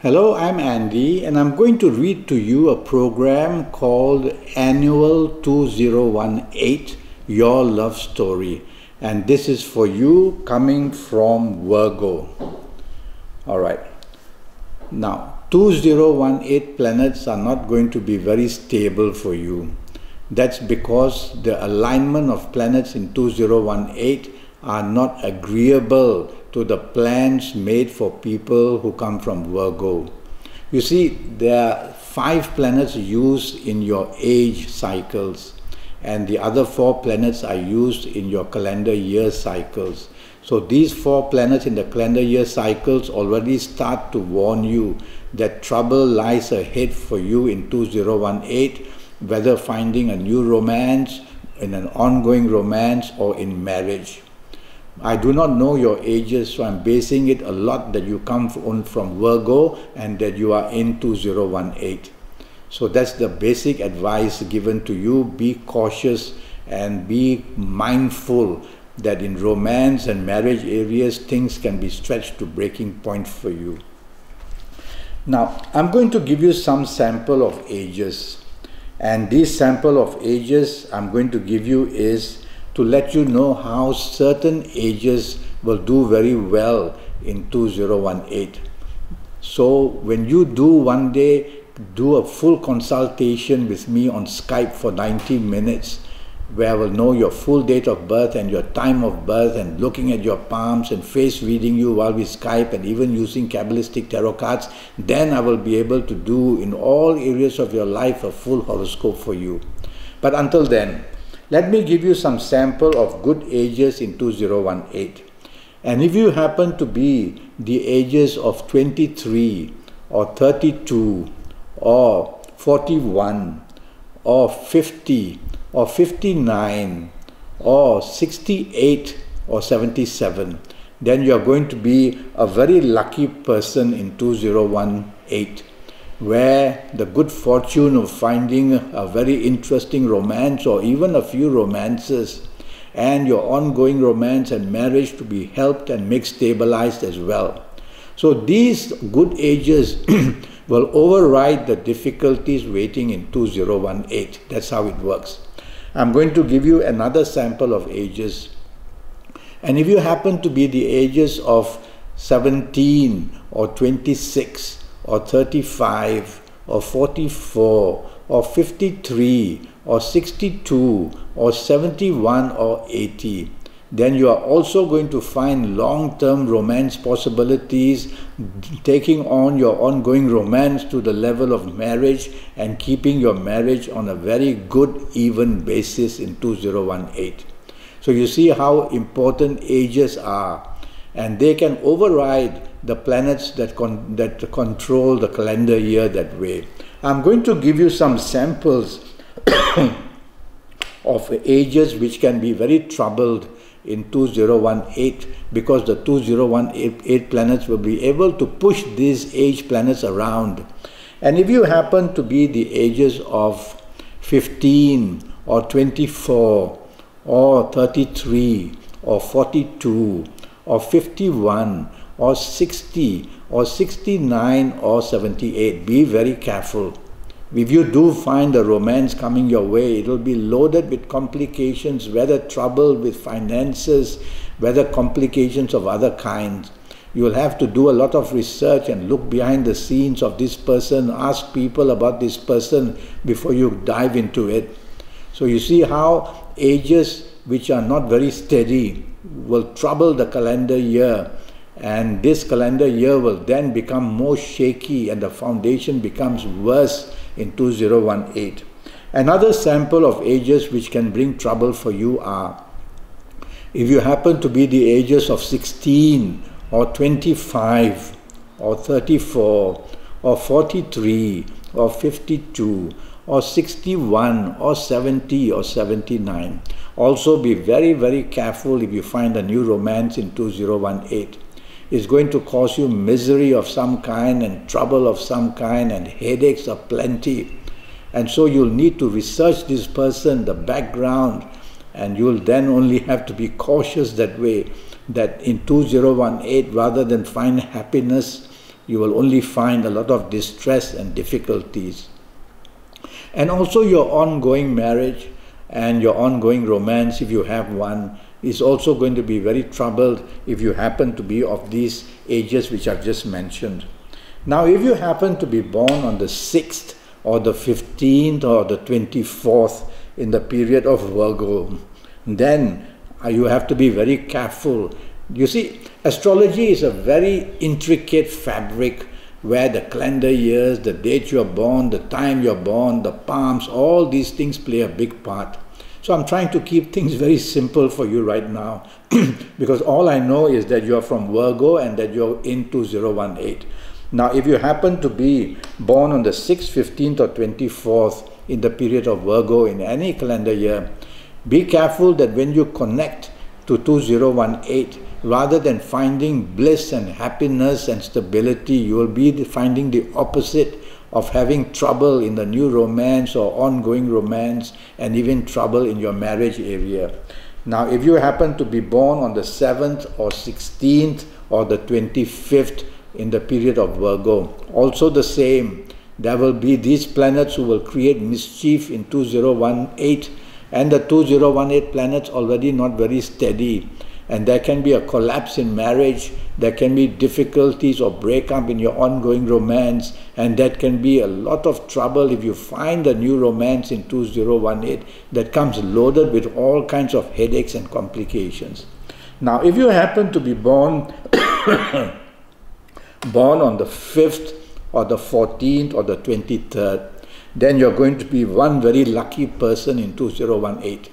Hello, I'm Andy, and I'm going to read to you a program called Annual 2018, Your Love Story. And this is for you coming from Virgo. All right. Now, 2018 planets are not going to be very stable for you. That's because the alignment of planets in 2018 are not agreeable to the plans made for people who come from Virgo. You see, there are 5 planets used in your age cycles, and the other 4 planets are used in your calendar year cycles. So these 4 planets in the calendar year cycles already start to warn you that trouble lies ahead for you in 2018, whether finding a new romance, in an ongoing romance, or in marriage. I do not know your ages, so I'm basing it a lot that you come from Virgo and that you are in 2018. So that's the basic advice given to you. Be cautious and be mindful that in romance and marriage areas, things can be stretched to breaking point for you. Now, I'm going to give you some sample of ages. And this sample of ages I'm going to give you is to let you know how certain ages will do very well in 2018. So when you do one day, do a full consultation with me on Skype for 90 minutes, where I will know your full date of birth and your time of birth, and looking at your palms and face reading you while we Skype, and even using Kabbalistic tarot cards, then I will be able to do in all areas of your life a full horoscope for you. But until then, let me give you some sample of good ages in 2018. And if you happen to be the ages of 23 or 32 or 41 or 50 or 59 or 68 or 77, then you are going to be a very lucky person in 2018, where the good fortune of finding a very interesting romance or even a few romances and your ongoing romance and marriage to be helped and make stabilized as well. So these good ages will override the difficulties waiting in 2018. That's how it works. I'm going to give you another sample of ages. And if you happen to be the ages of 17 or 26 or 35 or 44 or 53 or 62 or 71 or 80, then you are also going to find long-term romance possibilities, taking on your ongoing romance to the level of marriage and keeping your marriage on a very good, even basis in 2018. So you see how important ages are, and they can override the planets that control the calendar year that way. I'm going to give you some samples of ages which can be very troubled in 2018, because the 2018 planets will be able to push these age planets around. And if you happen to be the ages of 15 or 24 or 33 or 42 or 51 or 60 or 69 or 78, be very careful. If you do find a romance coming your way, it will be loaded with complications, whether trouble with finances, whether complications of other kinds. You will have to do a lot of research and look behind the scenes of this person, ask people about this person before you dive into it. So you see how ages which are not very steady will trouble the calendar year, and this calendar year will then become more shaky and the foundation becomes worse in 2018. Another sample of ages which can bring trouble for you are, if you happen to be the ages of 16 or 25 or 34 or 43 or 52 or 61 or 70 or 79. Also be very, very careful if you find a new romance in 2018. It's going to cause you misery of some kind and trouble of some kind and headaches of plenty. And so you'll need to research this person, the background, and you'll then only have to be cautious that way, that in 2018, rather than find happiness you will only find a lot of distress and difficulties. And also your ongoing marriage and your ongoing romance, if you have one, is also going to be very troubled if you happen to be of these ages which I've just mentioned. Now, if you happen to be born on the 6th or the 15th or the 24th in the period of Virgo, then you have to be very careful. You see, astrology is a very intricate fabric where the calendar years, the date you're born, the time you're born, the palms, all these things play a big part. So I'm trying to keep things very simple for you right now because all I know is that you're from Virgo and that you're in 2018. Now, if you happen to be born on the 6th, 15th or 24th in the period of Virgo in any calendar year, be careful that when you connect to 2018, rather than finding bliss and happiness and stability, you will be finding the opposite of having trouble in the new romance or ongoing romance, and even trouble in your marriage area. Now, if you happen to be born on the 7th or 16th or the 25th in the period of Virgo, also the same. There will be these planets who will create mischief in 2018, and the 2018 planets already not very steady. And there can be a collapse in marriage, there can be difficulties or breakup in your ongoing romance, and that can be a lot of trouble if you find a new romance in 2018 that comes loaded with all kinds of headaches and complications. Now, if you happen to be born on the 5th or the 14th or the 23rd, then you're going to be one very lucky person in 2018.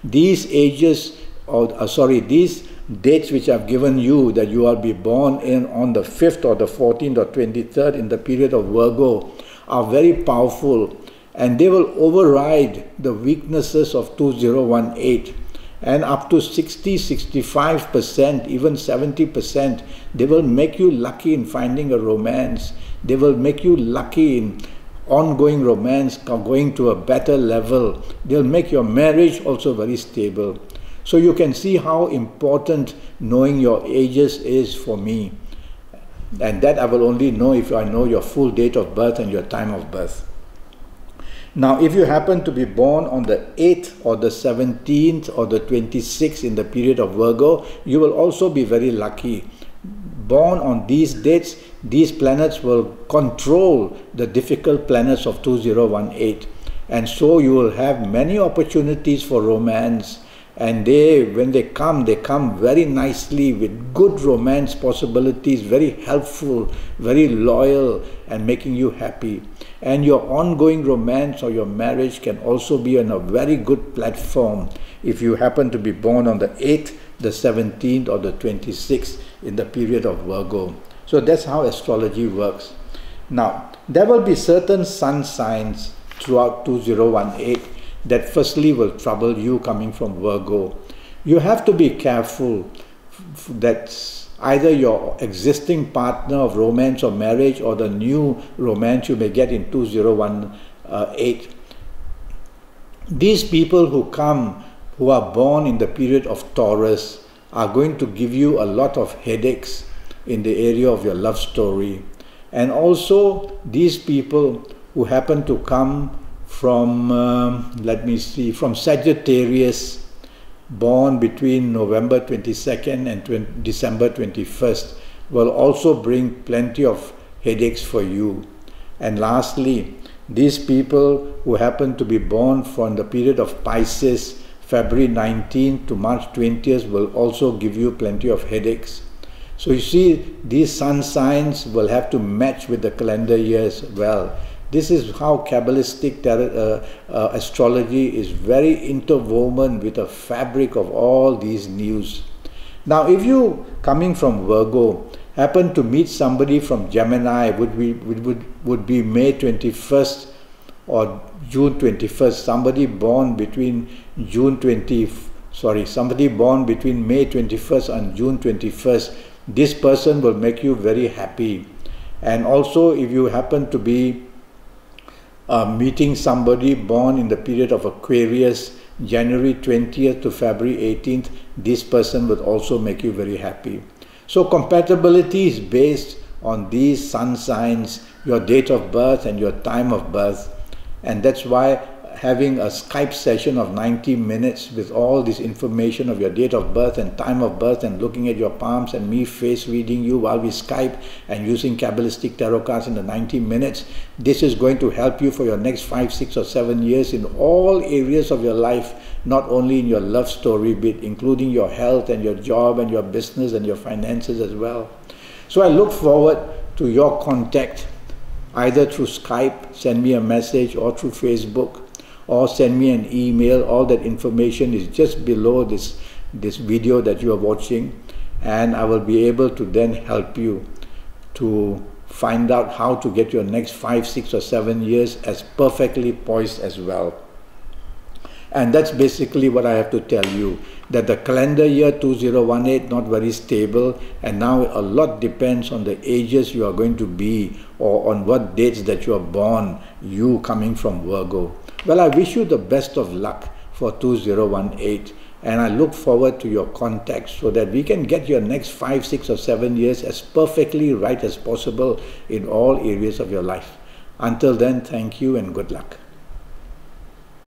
These ages, these dates which I've given you, that you will be born in on the 5th or the 14th or 23rd in the period of Virgo, are very powerful, and they will override the weaknesses of 2018. And up to 60, 65%, even 70%, they will make you lucky in finding a romance. They will make you lucky in ongoing romance, going to a better level. They'll make your marriage also very stable. So you can see how important knowing your ages is for me. And that I will only know if I know your full date of birth and your time of birth. Now, if you happen to be born on the 8th or the 17th or the 26th in the period of Virgo, you will also be very lucky. Born on these dates, these planets will control the difficult planets of 2018. And so you will have many opportunities for romance. And when they come very nicely with good romance possibilities, very helpful, very loyal, and making you happy. And your ongoing romance or your marriage can also be on a very good platform if you happen to be born on the 8th, the 17th, or the 26th in the period of Virgo. So that's how astrology works. Now, there will be certain sun signs throughout 2018 that firstly will trouble you coming from Virgo. You have to be careful that either your existing partner of romance or marriage or the new romance you may get in 2018. These people who are born in the period of Taurus are going to give you a lot of headaches in the area of your love story. And also these people who happen to come from, from Sagittarius, born between November 22nd and December 21st, will also bring plenty of headaches for you. And lastly, these people who happen to be born from the period of Pisces, February 19th to March 20th, will also give you plenty of headaches. So you see, these sun signs will have to match with the calendar years well. This is how Kabbalistic astrology is very interwoven with the fabric of all these news. Now, if you, coming from Virgo, happen to meet somebody from Gemini, would be May 21st or June 21st, somebody born between somebody born between May 21st and June 21st, this person will make you very happy. And also, if you happen to be meeting somebody born in the period of Aquarius, January 20th to February 18th, this person would also make you very happy. So compatibility is based on these sun signs, your date of birth and your time of birth. And that's why having a Skype session of 90 minutes with all this information of your date of birth and time of birth, and looking at your palms and me face reading you while we Skype and using Kabbalistic tarot cards in the 90 minutes, this is going to help you for your next 5, 6 or 7 years in all areas of your life, not only in your love story bit, including your health and your job and your business and your finances as well. So I look forward to your contact, either through Skype, send me a message, or through Facebook, or send me an email. All that information is just below this video that you are watching, and I will be able to then help you to find out how to get your next 5, 6 or 7 years as perfectly poised as well. And that's basically what I have to tell you, that the calendar year 2018 not very stable, and now a lot depends on the ages you are going to be, or on what dates that you are born, you coming from Virgo. Well, I wish you the best of luck for 2018, and I look forward to your contact so that we can get your next 5, 6 or 7 years as perfectly right as possible in all areas of your life. Until then, thank you and good luck.